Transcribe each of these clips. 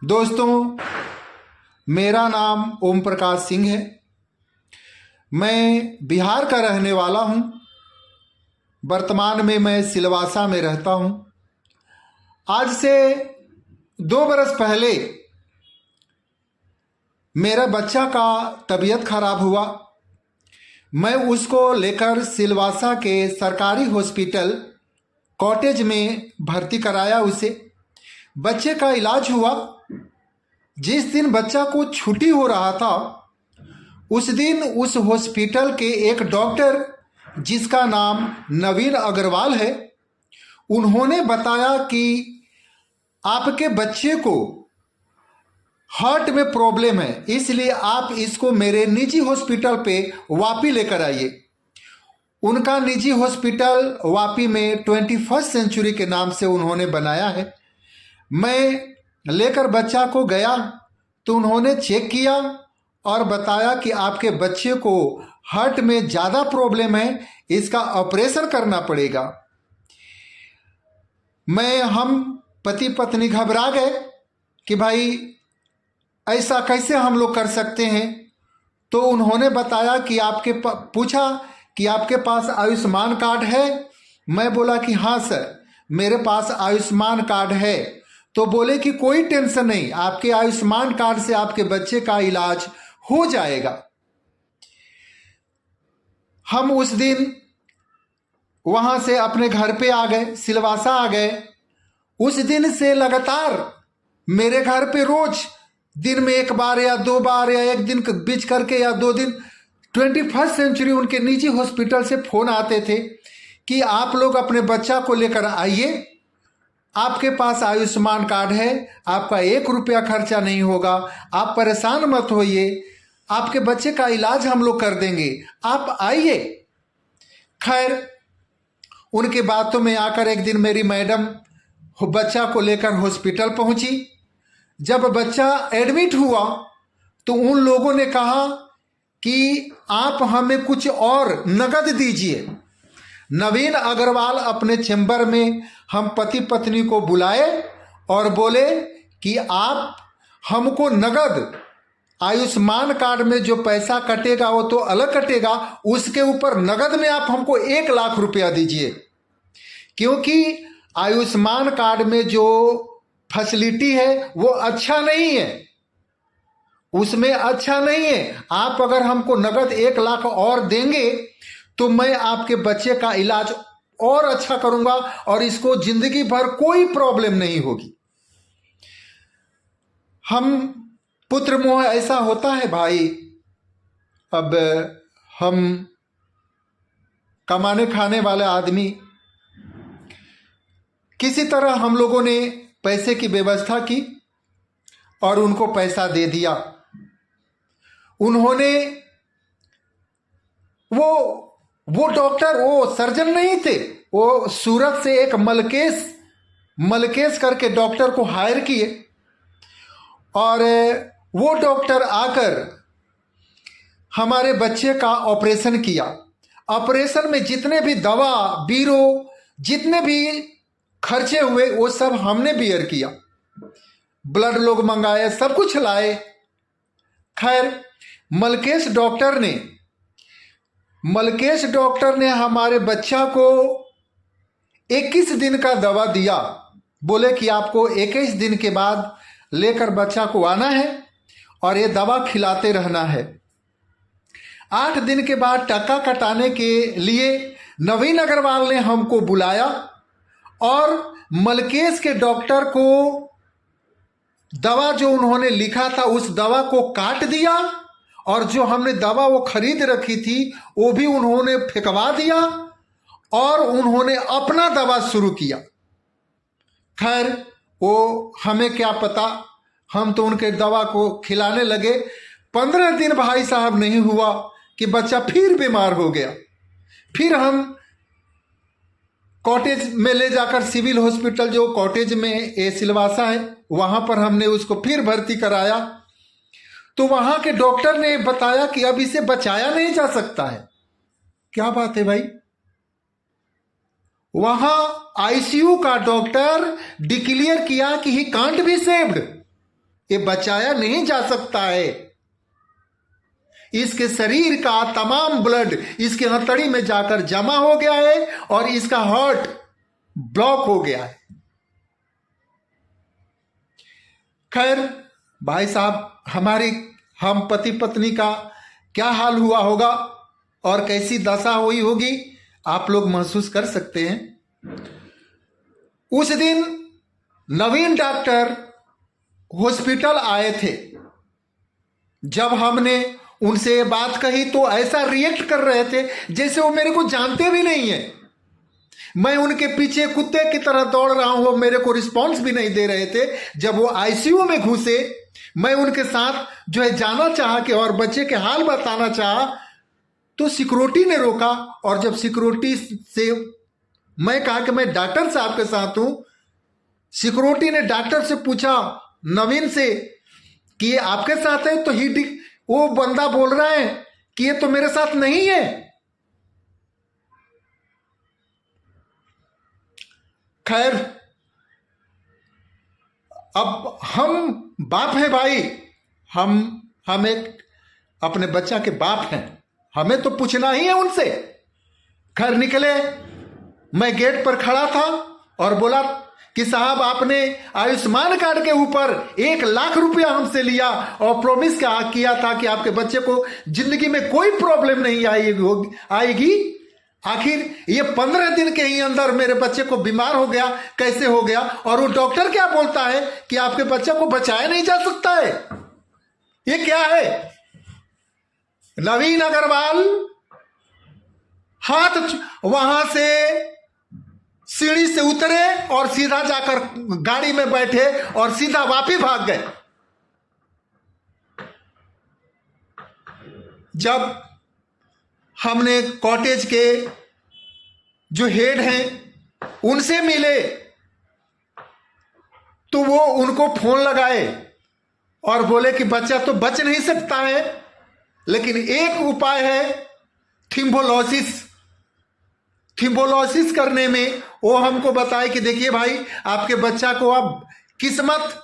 दोस्तों, मेरा नाम ओम प्रकाश सिंह है। मैं बिहार का रहने वाला हूँ। वर्तमान में मैं सिलवासा में रहता हूँ। आज से 2 बरस पहले मेरा बच्चा का तबीयत खराब हुआ। मैं उसको लेकर सिलवासा के सरकारी हॉस्पिटल कॉटेज में भर्ती कराया। उसे बच्चे का इलाज हुआ। जिस दिन बच्चा को छुट्टी हो रहा था उस दिन उस हॉस्पिटल के एक डॉक्टर, जिसका नाम नवीन अग्रवाल है, उन्होंने बताया कि आपके बच्चे को हार्ट में प्रॉब्लम है, इसलिए आप इसको मेरे निजी हॉस्पिटल पे वापी लेकर आइए। उनका निजी हॉस्पिटल वापी में 21st सेंचुरी के नाम से उन्होंने बनाया है। मैं लेकर बच्चा को गया तो उन्होंने चेक किया और बताया कि आपके बच्चे को हार्ट में ज़्यादा प्रॉब्लम है, इसका ऑपरेशन करना पड़ेगा। हम पति पत्नी घबरा गए कि भाई ऐसा कैसे हम लोग कर सकते हैं। तो उन्होंने बताया कि पूछा कि आपके पास आयुष्मान कार्ड है। मैं बोला कि हाँ सर, मेरे पास आयुष्मान कार्ड है। तो बोले कि कोई टेंशन नहीं, आपके आयुष्मान कार्ड से आपके बच्चे का इलाज हो जाएगा। हम उस दिन वहां से अपने घर पे आ गए, सिलवासा आ गए। उस दिन से लगातार मेरे घर पे रोज दिन में 1 बार या 2 बार या 1 दिन बीच करके या 2 दिन 21st सेंचुरी उनके निजी हॉस्पिटल से फोन आते थे कि आप लोग अपने बच्चा को लेकर आइए, आपके पास आयुष्मान कार्ड है, आपका 1 रुपया खर्चा नहीं होगा, आप परेशान मत होइए, आपके बच्चे का इलाज हम लोग कर देंगे, आप आइए। खैर, उनकी बातों में आकर एक दिन मेरी मैडम बच्चा को लेकर हॉस्पिटल पहुंची। जब बच्चा एडमिट हुआ तो उन लोगों ने कहा कि आप हमें कुछ और नगद दीजिए। नवीन अग्रवाल अपने चैम्बर में हम पति पत्नी को बुलाए और बोले कि आप हमको नगद, आयुष्मान कार्ड में जो पैसा कटेगा वो तो अलग कटेगा, उसके ऊपर नगद में आप हमको 1 लाख रुपया दीजिए। क्योंकि आयुष्मान कार्ड में जो फैसिलिटी है वो अच्छा नहीं है, उसमें अच्छा नहीं है। आप अगर हमको नगद 1 लाख और देंगे तो मैं आपके बच्चे का इलाज और अच्छा करूंगा और इसको जिंदगी भर कोई प्रॉब्लम नहीं होगी। पुत्र मोह ऐसा होता है भाई। अब हम कमाने खाने वाले आदमी, किसी तरह हम लोगों ने पैसे की व्यवस्था की और उनको पैसा दे दिया। उन्होंने वो डॉक्टर, वो सर्जन नहीं थे, वो सूरत से एक मलकेश करके डॉक्टर को हायर किए और वो डॉक्टर आकर हमारे बच्चे का ऑपरेशन किया। ऑपरेशन में जितने भी दवा बीरो, जितने भी खर्चे हुए वो सब हमने बियर किया। ब्लड लोग मंगाए, सब कुछ लाए। खैर, मलकेश डॉक्टर ने हमारे बच्चा को 21 दिन का दवा दिया। बोले कि आपको 21 दिन के बाद लेकर बच्चा को आना है और ये दवा खिलाते रहना है। 8 दिन के बाद टक्का कटाने के लिए नवीन अग्रवाल ने हमको बुलाया और मलकेश के डॉक्टर को दवा जो उन्होंने लिखा था उस दवा को काट दिया और जो हमने दवा वो खरीद रखी थी वो भी उन्होंने फेंकवा दिया और उन्होंने अपना दवा शुरू किया। खैर, वो हमें क्या पता, हम तो उनके दवा को खिलाने लगे। 15 दिन भाई साहब नहीं हुआ कि बच्चा फिर बीमार हो गया। फिर हम कॉटेज में ले जाकर, सिविल हॉस्पिटल जो कॉटेज में सिलवासा है, वहां पर हमने उसको फिर भर्ती कराया। तो वहां के डॉक्टर ने बताया कि अब इसे बचाया नहीं जा सकता है। क्या बात है भाई? वहां आईसीयू का डॉक्टर डिक्लेयर किया कि ही कांट बी सेव्ड। ये बचाया नहीं जा सकता है। इसके शरीर का तमाम ब्लड इसके हथेली में जाकर जमा हो गया है और इसका हार्ट ब्लॉक हो गया है। खैर भाई साहब, हम पति पत्नी का क्या हाल हुआ होगा और कैसी दशा हुई होगी आप लोग महसूस कर सकते हैं। उस दिन नवीन डॉक्टर हॉस्पिटल आए थे। जब हमने उनसे ये बात कही तो ऐसा रिएक्ट कर रहे थे जैसे वो मेरे को जानते भी नहीं है। मैं उनके पीछे कुत्ते की तरह दौड़ रहा हूं, वो मेरे को रिस्पॉन्स भी नहीं दे रहे थे। जब वो आईसीयू में घुसे, मैं उनके साथ जो है जाना चाहा कि और बच्चे के हाल बताना चाहा तो सिक्योरिटी ने रोका। और जब सिक्योरिटी से मैं कहा कि मैं डॉक्टर साहब के साथ हूं, सिक्योरिटी ने डॉक्टर से पूछा नवीन से कि ये आपके साथ है, तो वो बंदा बोल रहा है कि ये तो मेरे साथ नहीं है। खैर, अब हम बाप हैं भाई, हम एक अपने बच्चा के बाप हैं, हमें तो पूछना ही है उनसे। खैर निकले, मैं गेट पर खड़ा था और बोला कि साहब आपने आयुष्मान कार्ड के ऊपर 1,00,000 रुपया हमसे लिया और प्रॉमिस किया था कि आपके बच्चे को जिंदगी में कोई प्रॉब्लम नहीं आएगी। आखिर ये 15 दिन के ही अंदर मेरे बच्चे को बीमार हो गया, कैसे हो गया? और वो डॉक्टर क्या बोलता है कि आपके बच्चे को बचाया नहीं जा सकता है। ये क्या है? नवीन अग्रवाल वहां से सीढ़ी से उतरे और सीधा जाकर गाड़ी में बैठे और सीधा वापस भाग गए। जब हमने कॉटेज के जो हेड हैं उनसे मिले तो वो उनको फोन लगाए और बोले कि बच्चा तो बच नहीं सकता है, लेकिन एक उपाय है थिम्बोलोसिस करने में। वो हमको बताए कि देखिए भाई, आपके बच्चा को अब किस्मत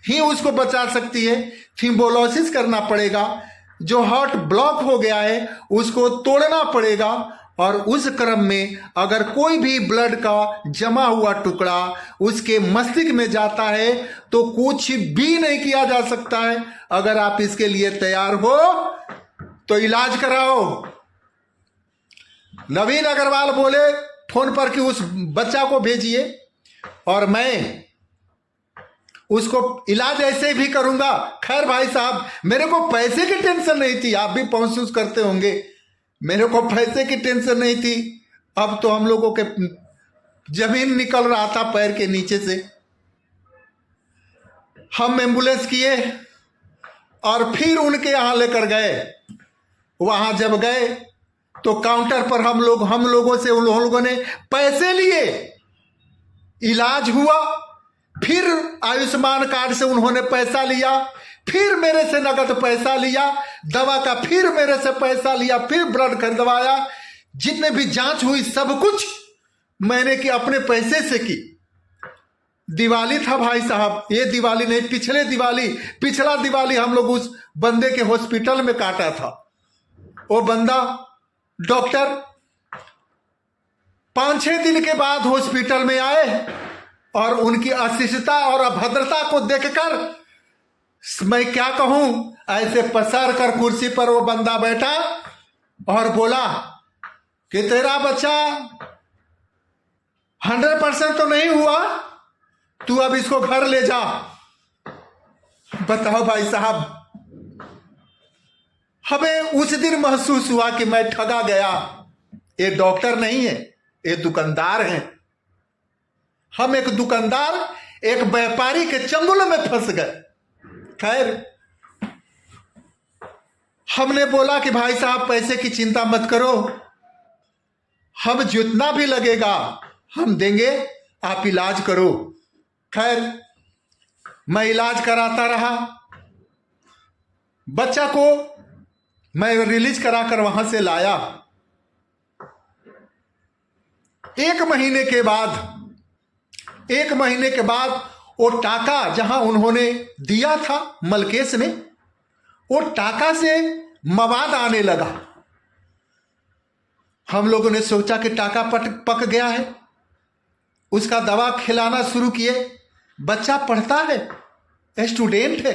ही उसको बचा सकती है। थिम्बोलोसिस करना पड़ेगा, जो हार्ट ब्लॉक हो गया है उसको तोड़ना पड़ेगा। और उस क्रम में अगर कोई भी ब्लड का जमा हुआ टुकड़ा उसके मस्तिष्क में जाता है तो कुछ भी नहीं किया जा सकता है। अगर आप इसके लिए तैयार हो तो इलाज कराओ। नवीन अग्रवाल बोले फोन पर कि उस बच्चा को भेजिए और मैं उसको इलाज ऐसे भी करूंगा। खैर भाई साहब, मेरे को पैसे की टेंशन नहीं थी, आप भी महसूस करते होंगे, मेरे को पैसे की टेंशन नहीं थी। अब तो हम लोगों के जमीन निकल रहा था पैर के नीचे से। हम एम्बुलेंस किए और फिर उनके यहां लेकर गए। वहां जब गए तो काउंटर पर हम लोगों से उन लोगों ने पैसे लिए, इलाज हुआ। फिर आयुष्मान कार्ड से उन्होंने पैसा लिया, फिर मेरे से नगद पैसा लिया, दवा का फिर मेरे से पैसा लिया, फिर ब्लड खरीदवाया। जितने भी जांच हुई सब कुछ मैंने की अपने पैसे से की। दिवाली था भाई साहब, ये दिवाली नहीं, पिछला दिवाली हम लोग उस बंदे के हॉस्पिटल में काटा था। वो बंदा डॉक्टर 5-6 दिन के बाद हॉस्पिटल में आए और उनकी अशिष्टता और अभद्रता को देखकर मैं क्या कहूं, ऐसे पसार कर कुर्सी पर वो बंदा बैठा और बोला कि तेरा बच्चा 100% तो नहीं हुआ, तू अब इसको घर ले जा। बताओ भाई साहब, हमें उस दिन महसूस हुआ कि मैं ठगा गया। ये डॉक्टर नहीं है, ये दुकानदार हैं। हम एक दुकानदार, एक व्यापारी के चंगुल में फंस गए। खैर, हमने बोला कि भाई साहब पैसे की चिंता मत करो, हम जितना भी लगेगा हम देंगे, आप इलाज करो। खैर, मैं इलाज कराता रहा। बच्चा को मैं रिलीज कराकर वहां से लाया। 1 महीने के बाद वो टाका जहां उन्होंने दिया था मलकेश ने, वो टाका से मवाद आने लगा। हम लोगों ने सोचा कि टाका पक गया है, उसका दवा खिलाना शुरू किए। बच्चा पढ़ता है, स्टूडेंट है,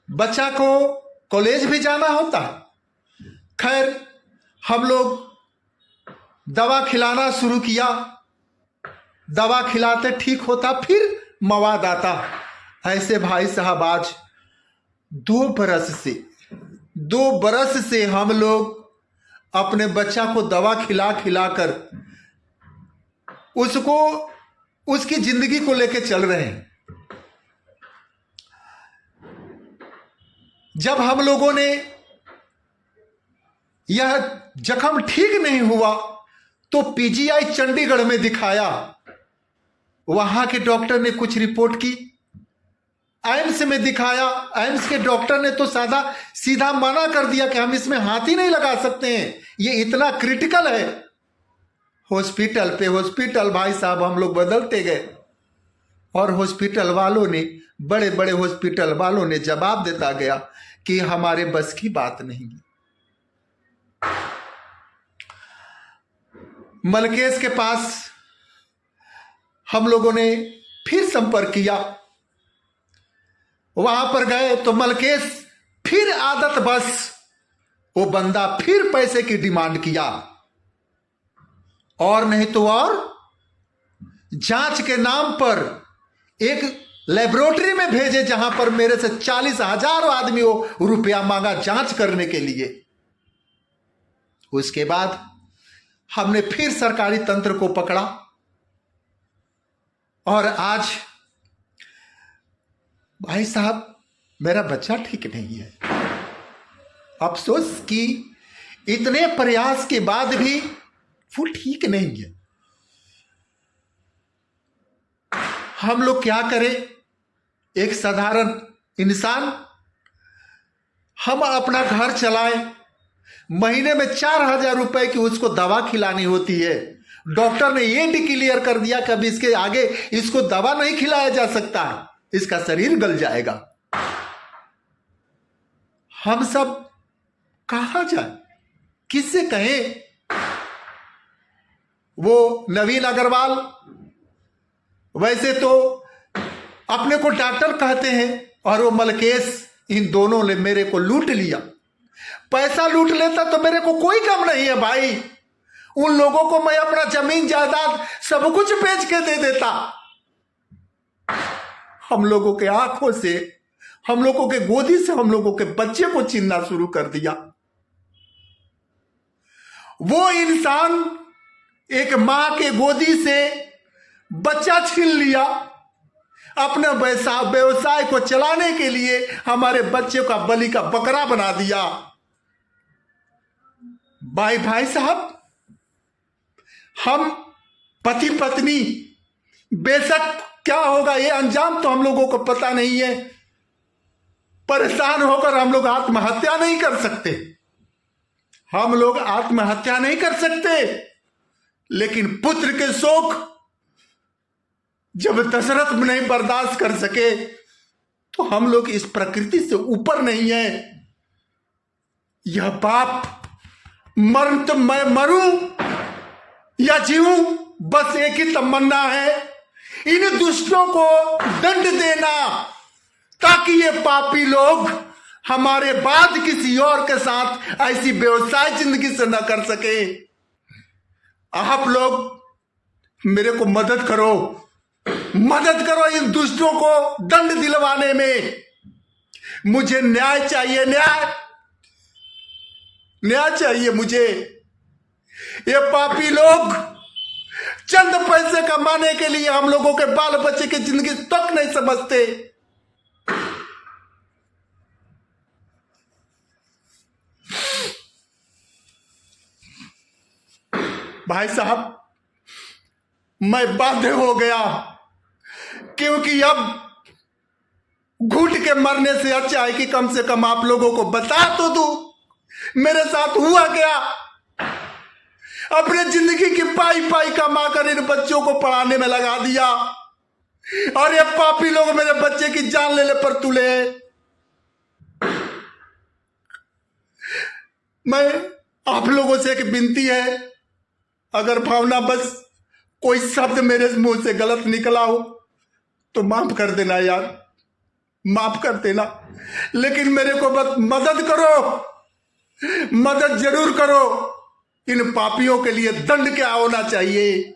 बच्चा को कॉलेज भी जाना होता है। खैर हम लोग दवा खिलाना शुरू किया, दवा खिलाते ठीक होता, फिर मवाद आता। ऐसे भाई साहब आज 2 बरस से हम लोग अपने बच्चा को दवा खिला कर उसको, उसकी जिंदगी को लेके चल रहे हैं। जब हम लोगों ने यह जख्म ठीक नहीं हुआ तो पीजीआई चंडीगढ़ में दिखाया। वहां के डॉक्टर ने कुछ रिपोर्ट की, एम्स में दिखाया। एम्स के डॉक्टर ने तो सीधा मना कर दिया कि हम इसमें हाथ ही नहीं लगा सकते हैं, ये इतना क्रिटिकल है। हॉस्पिटल पे हॉस्पिटल भाई साहब हम लोग बदलते गए, और हॉस्पिटल वालों ने, बड़े बड़े हॉस्पिटल वालों ने जवाब देता गया कि हमारे बस की बात नहीं। मलकेश के पास हम लोगों ने फिर संपर्क किया, वहां पर गए तो मलकेश फिर आदत बस वो बंदा फिर पैसे की डिमांड किया, और नहीं तो और जांच के नाम पर एक लेबोरेटरी में भेजे जहां पर मेरे से 40,000 आदमी वो रुपया मांगा जांच करने के लिए। उसके बाद हमने फिर सरकारी तंत्र को पकड़ा, और आज भाई साहब मेरा बच्चा ठीक नहीं है। अफसोस कि इतने प्रयास के बाद भी वो ठीक नहीं है। हम लोग क्या करें, एक साधारण इंसान, हम अपना घर चलाएं, महीने में 4,000 रुपए की उसको दवा खिलानी होती है। डॉक्टर ने ये डिक्लेयर कर दिया कि अब इसके आगे इसको दवा नहीं खिलाया जा सकता, इसका शरीर गल जाएगा। हम सब कहां जाए, किससे कहें? वो नवीन अग्रवाल वैसे तो अपने को डॉक्टर कहते हैं, और वो मलकेश, इन दोनों ने मेरे को लूट लिया। पैसा लूट लेता तो मेरे को कोई कम नहीं है भाई, उन लोगों को मैं अपना जमीन जायदाद सब कुछ बेच के दे देता। हम लोगों के आंखों से, हम लोगों के गोदी से हम लोगों के बच्चे को छीनना शुरू कर दिया। वो इंसान एक मां के गोदी से बच्चा छीन लिया, अपने व्यवसाय को चलाने के लिए हमारे बच्चे का बलि का बकरा बना दिया। भाई साहब, हम पति पत्नी, बेशक क्या होगा ये अंजाम तो हम लोगों को पता नहीं है। परेशान होकर हम लोग आत्महत्या नहीं कर सकते, हम लोग आत्महत्या नहीं कर सकते, लेकिन पुत्र के शोक जब दशरथ नहीं बर्दाश्त कर सके तो हम लोग इस प्रकृति से ऊपर नहीं है। यह बाप, मरण तो मैं मरूं या जीऊं, बस एक ही तमन्ना है, इन दुष्टों को दंड देना, ताकि ये पापी लोग हमारे बाद किसी और के साथ ऐसी व्यवसाय जिंदगी से न कर सके। आप लोग मेरे को मदद करो, मदद करो इन दुष्टों को दंड दिलवाने में। मुझे न्याय चाहिए, न्याय चाहिए मुझे। ये पापी लोग चंद पैसे कमाने के लिए हम लोगों के बाल बच्चे की जिंदगी तक नहीं समझते। भाई साहब, मैं बाध्य हो गया, क्योंकि अब घुट के मरने से अच्छा है कि कम से कम आप लोगों को बता तो दूं मेरे साथ हुआ क्या। अपने जिंदगी की पाई कमा कर इन बच्चों को पढ़ाने में लगा दिया, और ये पापी लोग मेरे बच्चे की जान लेने पर तुले हैं। मैं आप लोगों से एक विनती है, अगर भावना बस कोई शब्द मेरे मुंह से गलत निकला हो तो माफ कर देना यार, माफ कर देना। लेकिन मेरे को बस मदद करो, मदद जरूर करो। इन पापियों के लिए दंड क्या होना चाहिए।